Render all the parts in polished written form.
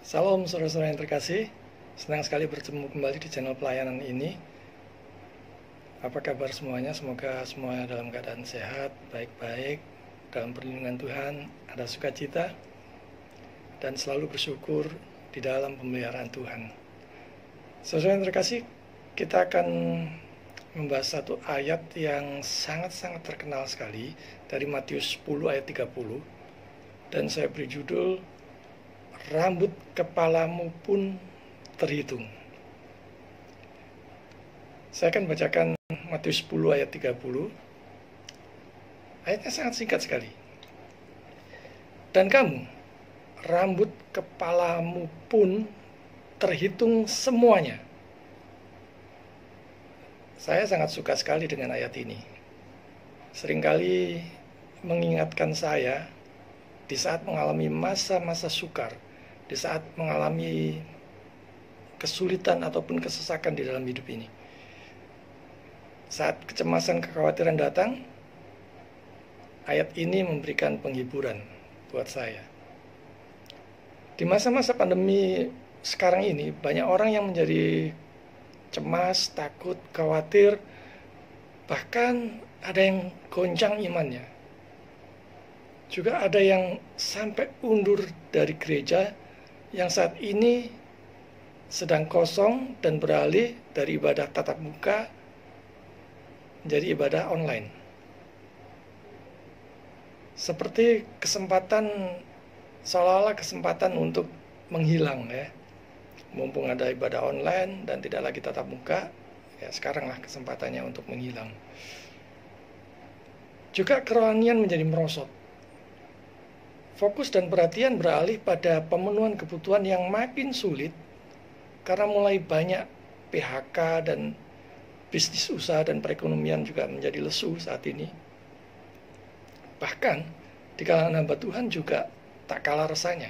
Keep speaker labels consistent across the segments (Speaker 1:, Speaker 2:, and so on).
Speaker 1: Salam saudara-saudara yang terkasih, senang sekali bertemu kembali di channel pelayanan ini. Apa kabar semuanya? Semoga semuanya dalam keadaan sehat, baik-baik, dalam perlindungan Tuhan, ada sukacita, dan selalu bersyukur di dalam pemeliharaan Tuhan. Saudara yang terkasih, kita akan membahas satu ayat yang sangat-sangat terkenal sekali dari Matius 10 ayat 30, dan saya beri judul rambut kepalamu pun terhitung. Saya akan bacakan Matius 10 ayat 30. Ayatnya sangat singkat sekali. Dan kamu, rambut kepalamu pun terhitung semuanya. Saya sangat suka sekali dengan ayat ini. Seringkali mengingatkan saya di saat mengalami masa-masa sukar, di saat mengalami kesulitan ataupun kesesakan di dalam hidup ini. Saat kecemasan, kekhawatiran datang, ayat ini memberikan penghiburan buat saya. Di masa-masa pandemi sekarang ini, banyak orang yang menjadi cemas, takut, khawatir, bahkan ada yang goncang imannya. Juga ada yang sampai undur dari gereja yang saat ini sedang kosong dan beralih dari ibadah tatap muka menjadi ibadah online. Seperti kesempatan, seolah-olah kesempatan untuk menghilang ya. Mumpung ada ibadah online dan tidak lagi tatap muka, ya sekaranglah kesempatannya untuk menghilang. Juga kerohanian menjadi merosot. Fokus dan perhatian beralih pada pemenuhan kebutuhan yang makin sulit karena mulai banyak PHK dan bisnis usaha dan perekonomian juga menjadi lesu saat ini. Bahkan di kalangan hamba Tuhan juga tak kalah resahnya.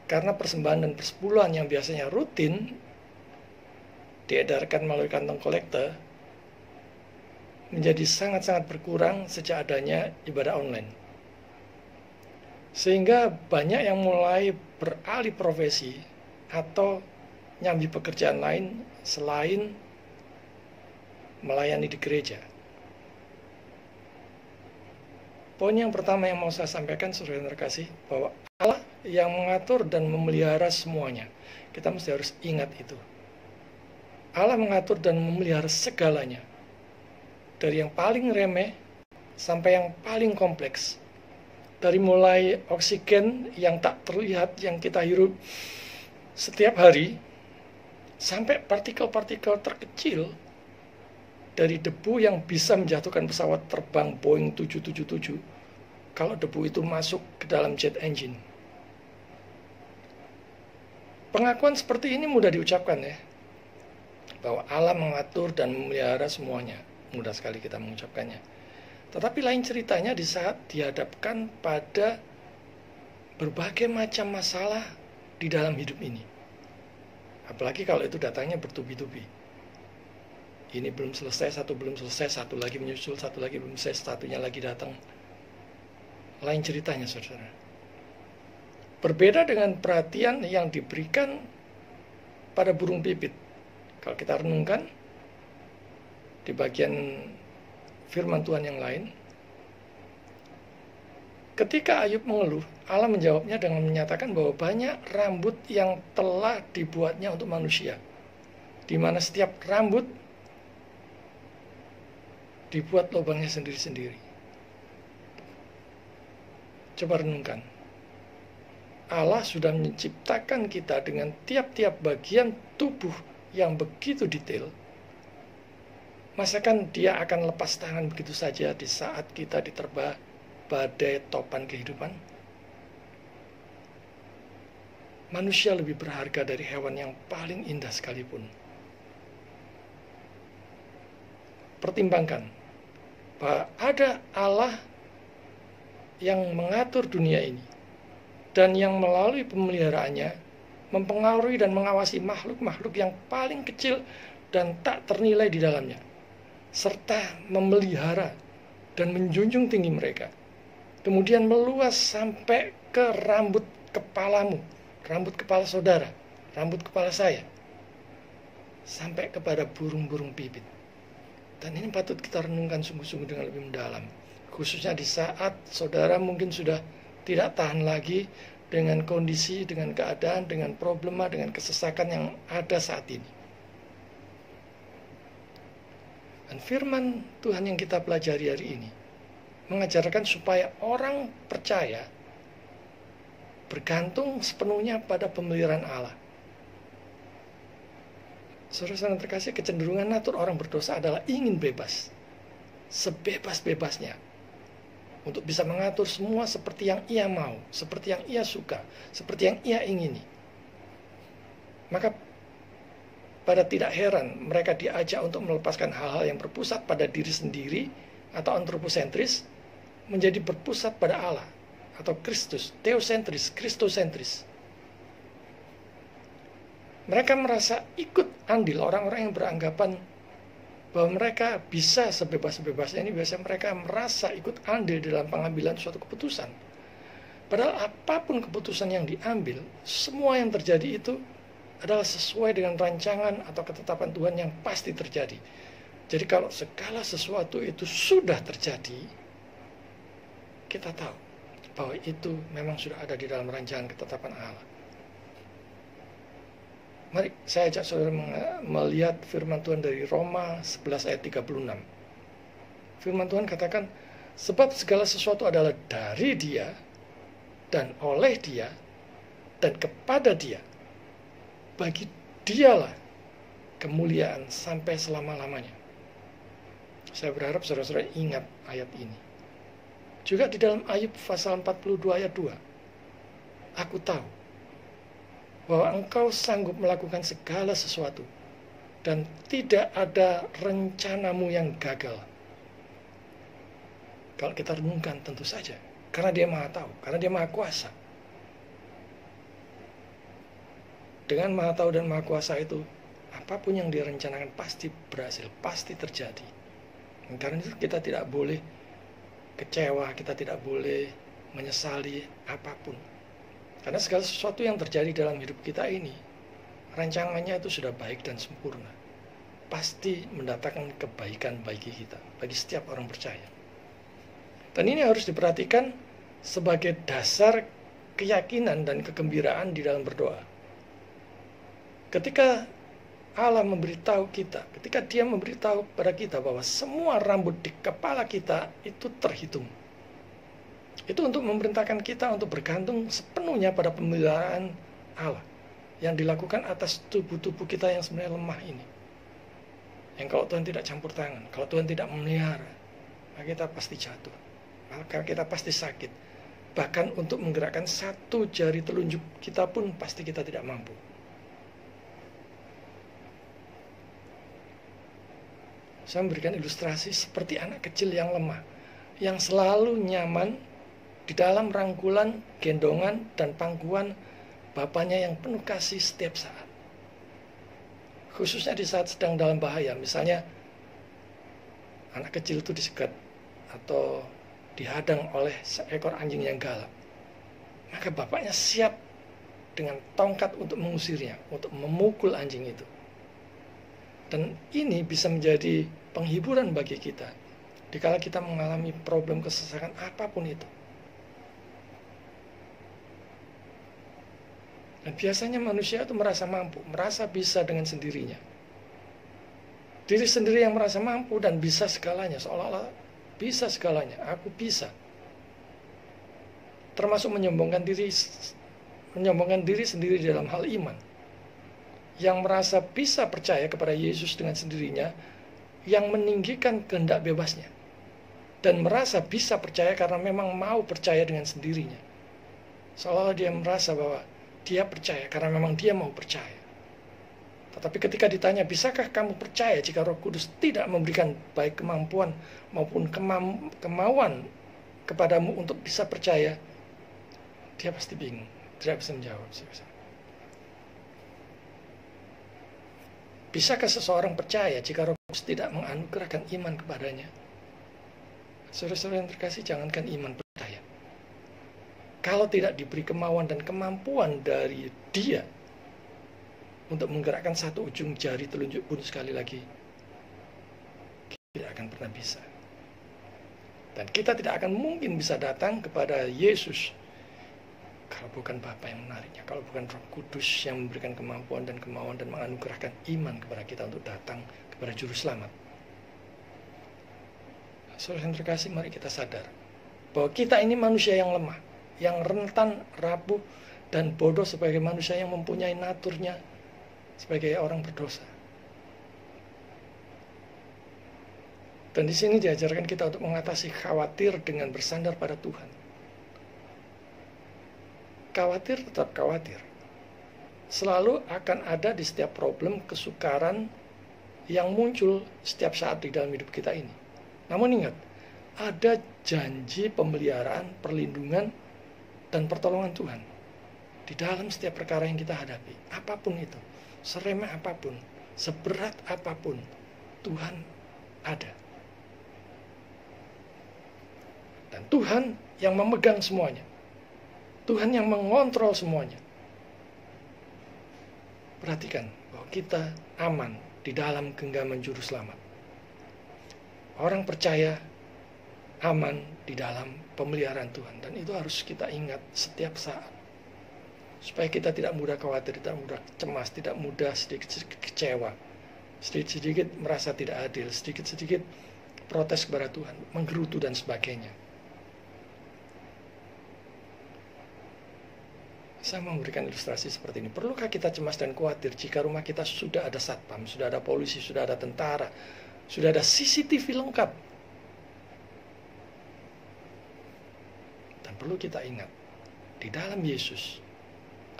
Speaker 1: Karena persembahan dan persepuluhan yang biasanya rutin diedarkan melalui kantong kolektor menjadi sangat-sangat berkurang sejak adanya ibadah online. Sehingga banyak yang mulai beralih profesi atau nyambi pekerjaan lain selain melayani di gereja. Poin yang pertama yang mau saya sampaikan, saudara yang terkasih, bahwa Allah yang mengatur dan memelihara semuanya. Kita mesti harus ingat itu. Allah mengatur dan memelihara segalanya. Dari yang paling remeh sampai yang paling kompleks. Dari mulai oksigen yang tak terlihat yang kita hirup setiap hari, sampai partikel-partikel terkecil dari debu yang bisa menjatuhkan pesawat terbang Boeing 777 kalau debu itu masuk ke dalam jet engine. Pengakuan seperti ini mudah diucapkan ya, bahwa Allah mengatur dan memelihara semuanya. Mudah sekali kita mengucapkannya. Tetapi lain ceritanya di saat dihadapkan pada berbagai macam masalah di dalam hidup ini. Apalagi kalau itu datangnya bertubi-tubi. Ini belum selesai, satu belum selesai, satu lagi menyusul, satu lagi belum selesai, satunya lagi datang. Lain ceritanya, saudara. Berbeda dengan perhatian yang diberikan pada burung pipit. Kalau kita renungkan di bagian firman Tuhan yang lain, ketika Ayub mengeluh, Allah menjawabnya dengan menyatakan bahwa banyak rambut yang telah dibuatnya untuk manusia, di mana setiap rambut dibuat lubangnya sendiri-sendiri. Coba renungkan. Allah sudah menciptakan kita dengan tiap-tiap bagian tubuh yang begitu detail. Masakan dia akan lepas tangan begitu saja di saat kita diterpa badai topan kehidupan? Manusia lebih berharga dari hewan yang paling indah sekalipun. Pertimbangkan bahwa ada Allah yang mengatur dunia ini dan yang melalui pemeliharaannya mempengaruhi dan mengawasi makhluk-makhluk yang paling kecil dan tak ternilai di dalamnya, serta memelihara dan menjunjung tinggi mereka. Kemudian meluas sampai ke rambut kepalamu rambut kepala saudara, rambut kepala saya, sampai kepada burung-burung pipit. Dan ini patut kita renungkan sungguh-sungguh dengan lebih mendalam. Khususnya di saat saudara mungkin sudah tidak tahan lagi dengan kondisi, dengan keadaan, dengan problema, dengan kesesakan yang ada saat ini. Dan firman Tuhan yang kita pelajari hari ini mengajarkan supaya orang percaya bergantung sepenuhnya pada pemeliharaan Allah. Saudara-saudara terkasih, kecenderungan natur orang berdosa adalah ingin bebas, sebebas-bebasnya, untuk bisa mengatur semua seperti yang ia mau, seperti yang ia suka, seperti yang ia ingini. Maka pada tidak heran mereka diajak untuk melepaskan hal-hal yang berpusat pada diri sendiri atau antroposentris, menjadi berpusat pada Allah atau Kristus, teosentris, kristosentris. Mereka merasa ikut andil, orang-orang yang beranggapan bahwa mereka bisa sebebas-bebasnya ini, biasanya mereka merasa ikut andil dalam pengambilan suatu keputusan. Padahal apapun keputusan yang diambil, semua yang terjadi itu adalah sesuai dengan rancangan atau ketetapan Tuhan yang pasti terjadi. Jadi kalau segala sesuatu itu sudah terjadi, kita tahu bahwa itu memang sudah ada di dalam rancangan ketetapan Allah. Mari saya ajak saudara melihat firman Tuhan dari Roma 11 ayat 36. Firman Tuhan katakan, sebab segala sesuatu adalah dari Dia, dan oleh Dia, dan kepada Dia. Bagi Dialah kemuliaan sampai selama-lamanya. Saya berharap saudara-saudara ingat ayat ini. Juga di dalam Ayub pasal 42 ayat 2. Aku tahu bahwa Engkau sanggup melakukan segala sesuatu, dan tidak ada rencanamu yang gagal. Kalau kita renungkan, tentu saja, karena Dia Maha Tahu, karena Dia Maha Kuasa. Dengan Maha Tahu dan Maha Kuasa itu, apapun yang direncanakan pasti berhasil, pasti terjadi. Karena itu kita tidak boleh kecewa, kita tidak boleh menyesali apapun. Karena segala sesuatu yang terjadi dalam hidup kita ini, rancangannya itu sudah baik dan sempurna. Pasti mendatangkan kebaikan bagi kita, bagi setiap orang percaya. Dan ini harus diperhatikan sebagai dasar keyakinan dan kegembiraan di dalam berdoa. Ketika Allah memberitahu kita, ketika Dia memberitahu kepada kita bahwa semua rambut di kepala kita itu terhitung. Itu untuk memerintahkan kita untuk bergantung sepenuhnya pada pemeliharaan Allah yang dilakukan atas tubuh-tubuh kita yang sebenarnya lemah ini. Yang kalau Tuhan tidak campur tangan, kalau Tuhan tidak memelihara, maka kita pasti jatuh, maka kita pasti sakit. Bahkan untuk menggerakkan satu jari telunjuk kita pun pasti kita tidak mampu. Saya memberikan ilustrasi seperti anak kecil yang lemah, yang selalu nyaman di dalam rangkulan, gendongan, dan pangkuan bapaknya yang penuh kasih setiap saat. Khususnya di saat sedang dalam bahaya, misalnya anak kecil itu disegat atau dihadang oleh seekor anjing yang galak. Maka bapaknya siap dengan tongkat untuk mengusirnya, untuk memukul anjing itu. Dan ini bisa menjadi penghiburan bagi kita dikala kita mengalami problem kesesakan apapun itu. Dan biasanya manusia itu merasa mampu, merasa bisa dengan sendirinya. Diri sendiri yang merasa mampu dan bisa segalanya, seolah-olah bisa segalanya, aku bisa. Termasuk menyombongkan diri sendiri dalam hal iman. Yang merasa bisa percaya kepada Yesus dengan sendirinya, yang meninggikan kehendak bebasnya, dan merasa bisa percaya karena memang mau percaya dengan sendirinya. Seolah-olah dia merasa bahwa dia percaya karena memang dia mau percaya. Tetapi ketika ditanya, bisakah kamu percaya jika Roh Kudus tidak memberikan baik kemampuan maupun kemauan kepadamu untuk bisa percaya, dia pasti bingung, tidak bisa menjawab. Bisakah seseorang percaya jika Roh Kudus tidak menganugerahkan iman kepadanya? Saudara-saudara yang terkasih, jangankan iman percaya. Kalau tidak diberi kemauan dan kemampuan dari Dia untuk menggerakkan satu ujung jari telunjuk pun sekali lagi, tidak akan pernah bisa. Dan kita tidak akan mungkin bisa datang kepada Yesus kalau bukan Bapa yang menariknya, kalau bukan Roh Kudus yang memberikan kemampuan dan kemauan dan menganugerahkan iman kepada kita untuk datang kepada Juru Selamat. Saudara yang terkasih, mari kita sadar bahwa kita ini manusia yang lemah, yang rentan, rapuh, dan bodoh sebagai manusia yang mempunyai naturnya sebagai orang berdosa. Dan di sini diajarkan kita untuk mengatasi khawatir dengan bersandar pada Tuhan. Khawatir tetap khawatir. Selalu akan ada di setiap problem kesukaran yang muncul setiap saat di dalam hidup kita ini. Namun ingat, ada janji pemeliharaan, perlindungan, dan pertolongan Tuhan di dalam setiap perkara yang kita hadapi. Apapun itu, seremeh apapun, seberat apapun, Tuhan ada. Dan Tuhan yang memegang semuanya. Tuhan yang mengontrol semuanya. Perhatikan bahwa kita aman di dalam genggaman Juru Selamat. Orang percaya aman di dalam pemeliharaan Tuhan. Dan itu harus kita ingat setiap saat. Supaya kita tidak mudah khawatir, tidak mudah cemas, tidak mudah sedikit-sedikit kecewa. Sedikit-sedikit merasa tidak adil, sedikit-sedikit protes kepada Tuhan, menggerutu dan sebagainya. Saya mau memberikan ilustrasi seperti ini. Perlukah kita cemas dan khawatir jika rumah kita sudah ada satpam, sudah ada polisi, sudah ada tentara, sudah ada CCTV lengkap? Dan perlu kita ingat, di dalam Yesus,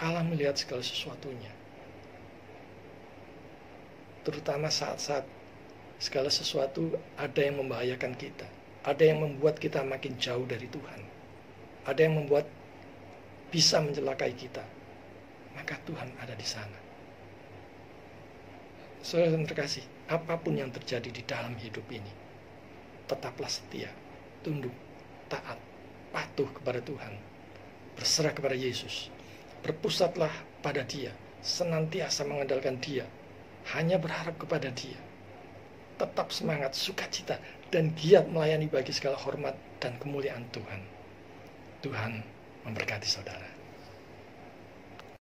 Speaker 1: Allah melihat segala sesuatunya. Terutama saat-saat segala sesuatu ada yang membahayakan kita. Ada yang membuat kita makin jauh dari Tuhan. Ada yang membuat bisa mencelakai kita, maka Tuhan ada di sana. Saudara yang terkasih, apapun yang terjadi di dalam hidup ini, tetaplah setia, tunduk, taat, patuh kepada Tuhan, berserah kepada Yesus, berpusatlah pada Dia, senantiasa mengandalkan Dia, hanya berharap kepada Dia, tetap semangat, sukacita, dan giat melayani bagi segala hormat dan kemuliaan Tuhan. Tuhan memberkati saudara.